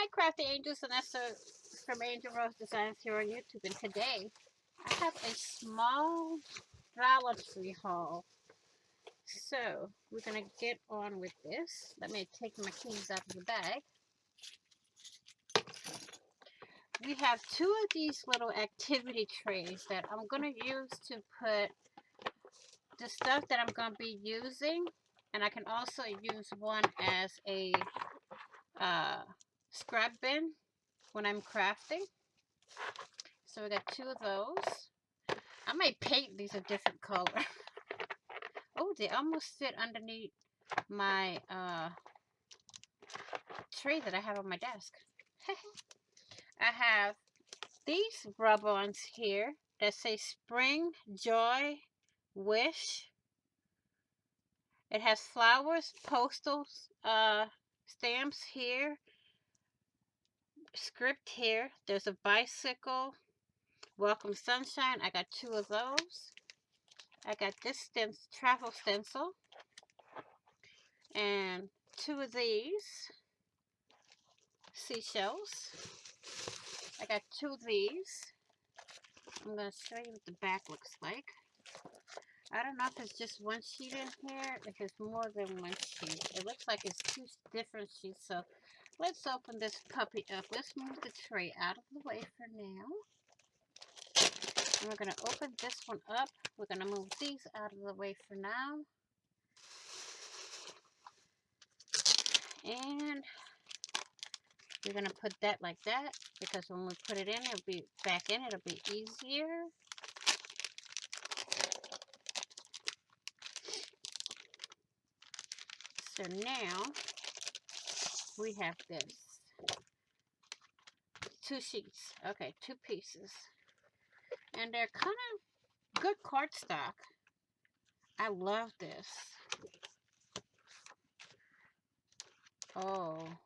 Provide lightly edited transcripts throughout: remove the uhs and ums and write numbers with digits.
Hi Crafty Angels, and that's from Angel Rose Designs here on YouTube. And today I have a small Dollar Tree haul. So we're gonna get on with this. Let me take my keys out of the bag. We have two of these little activity trays that I'm gonna use to put the stuff that I'm gonna be using, and I can also use one as a scrap bin when I'm crafting. So we got two of those. I might paint these a different color. Oh, they almost fit underneath my tray that I have on my desk. I have these rub-ons here that say Spring, Joy, Wish. It has flowers, postal stamps here, script here. There's a bicycle, welcome sunshine. I got two of those. I got this travel stencil and two of these seashells. I got two of these. I'm going to show you what the back looks like. I don't know if it's just one sheet in here, if it's more than one sheet. It looks like it's two different sheets, so let's open this puppy up. Let's move the tray out of the way for now. And we're going to open this one up. We're going to move these out of the way for now. And we're going to put that like that, because when we put it in, it'll be back in, it'll be easier. So now we have this. Two sheets. Okay, two pieces. And they're kind of good cardstock. I love this. Oh.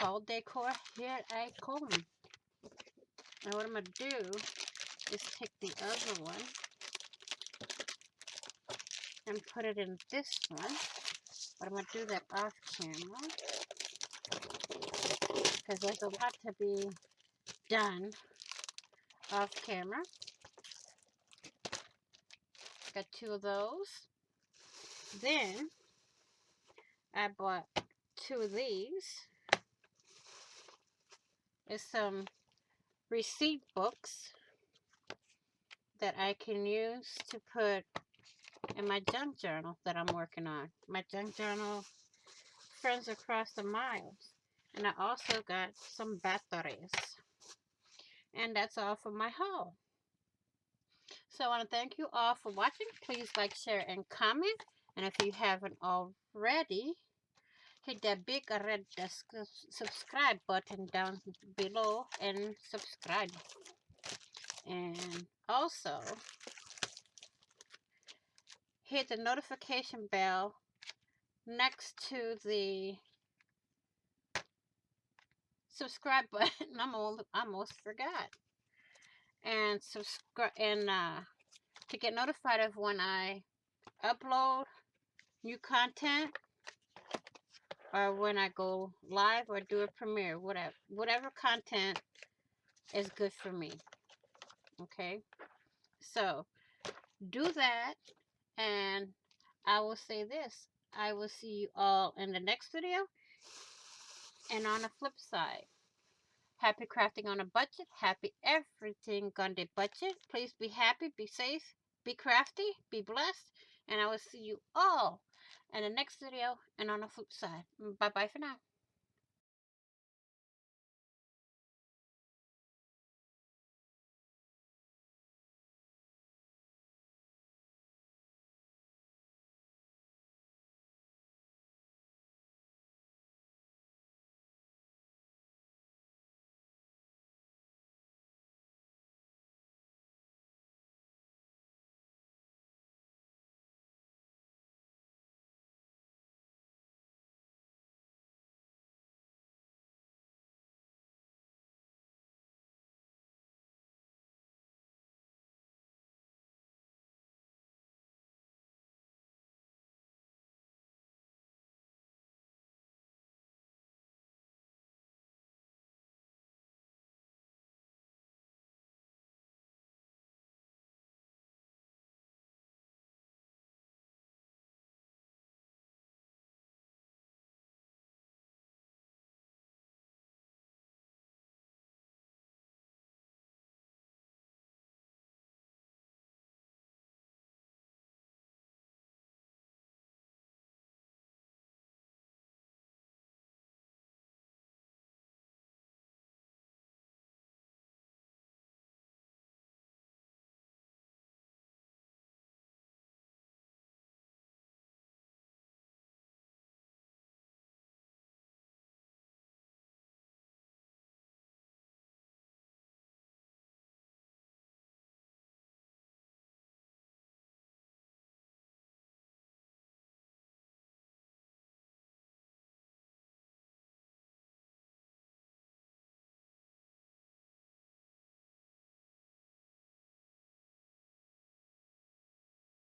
Fall decor, here I come. And what I'm going to do is take the other one and put it in this one. But I'm going to do that off camera, because there's a lot to be done off camera. Got two of those. Then I bought two of these. It's some receipt books that I can use to put in my junk journal that I'm working on. My junk journal, Friends Across the Miles. And I also got some batteries. And that's all for my haul. So I want to thank you all for watching. Please like, share, and comment. And if you haven't already, hit that big red subscribe button down below and subscribe. And also, hit the notification bell next to the subscribe button. I almost forgot. And subscribe, and to get notified of when I upload new content, or when I go live or do a premiere, whatever content is good for me. Okay, so do that, and I will say this: I will see you all in the next video. And on the flip side, happy crafting on a budget. Happy everything on the budget. Please be happy, be safe, be crafty, be blessed. And I will see you all in the next video and on the flip side. Bye-bye for now.